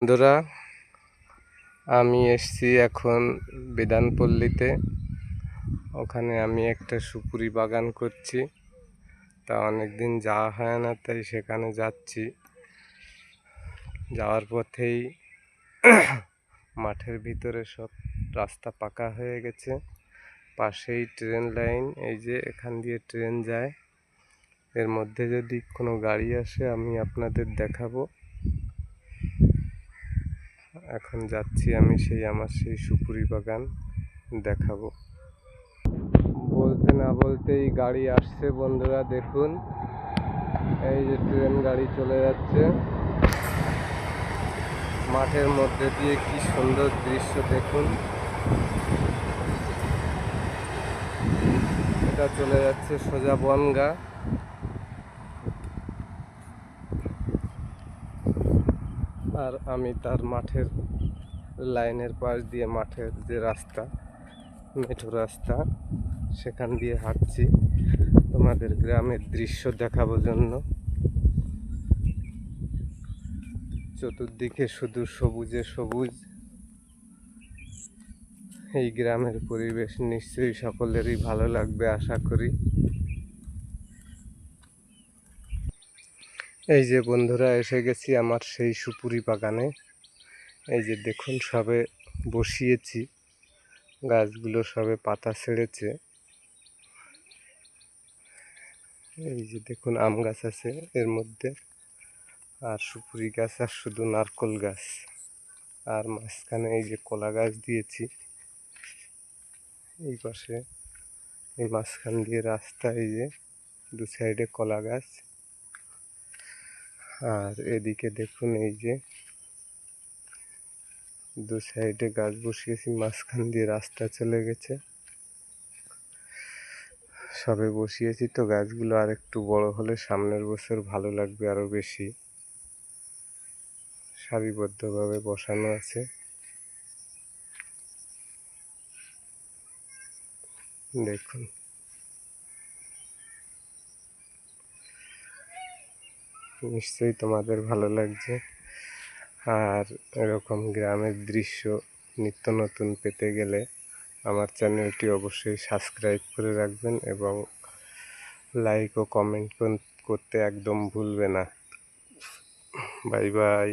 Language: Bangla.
বন্ধুরা, আমি এসছি এখন বিধানপল্লীতে। ওখানে আমি একটা সুপুরি বাগান করছি। তা অনেকদিন যাওয়া হয় না, তাই সেখানে যাচ্ছি। যাওয়ার পথেই মাঠের ভিতরে সব রাস্তা পাকা হয়ে গেছে। পাশেই ট্রেন লাইন, এই যে এখান দিয়ে ট্রেন যায়। এর মধ্যে যদি কোনো গাড়ি আসে আমি আপনাদের দেখাবো। এখন যাচ্ছি আমি আমার সেই সুপুরি বাগান দেখাবো। বলতে না বলতেই গাড়ি আসছে বন্ধুরা, দেখুন এই যে ট্রেন গাড়ি চলে যাচ্ছে। মাঠের মধ্যে দিয়ে কি সুন্দর দৃশ্য দেখুন। এটা চলে যাচ্ছে সোজা বনগা। আর আমি তার মাঠের লাইনের পাশ দিয়ে মাঠের যে রাস্তা, মেঠো রাস্তা, সেখান দিয়ে হাঁটছি তোমাদের গ্রামের দৃশ্য দেখাবার জন্য। চতুর্দিকে শুধু সবুজে সবুজ। এই গ্রামের পরিবেশ নিশ্চয়ই সকলেরই ভালো লাগবে আশা করি। এই যে বন্ধুরা, এসে গেছি আমার সেই সুপুরি বাগানে। এই যে দেখুন, সবে বসিয়েছি, গাছগুলো সবে পাতা ছেড়েছে। এই যে দেখুন, আম গাছ আছে এর মধ্যে, আর সুপুরি গাছ, আর শুধু নারকোল গাছ। আর মাঝখানে এই যে কলা গাছ দিয়েছি। এই পাশে এই মাঝখান দিয়ে রাস্তা, এই যে দু সাইডে কলা গাছ। আর এদিকে দেখুন, এই যে দু সাইডে গাছ বসিয়েছি, মাঝখান দিয়ে রাস্তা চলে গেছে। সবে বসিয়েছি তো, গাছগুলো আর একটু বড় হলে সামনের বছর ভালো লাগবে আরো বেশি। সারিবদ্ধভাবে বসানো আছে। দেখুন, নিশ্চয়ই তোমাদের ভালো লাগছে। আর এরকম গ্রামের দৃশ্য নিত্য নতুন পেতে গেলে আমার চ্যানেলটি অবশ্যই সাবস্ক্রাইব করে রাখবেন এবং লাইক ও কমেন্ট করতে একদম ভুলবে না। Bye bye.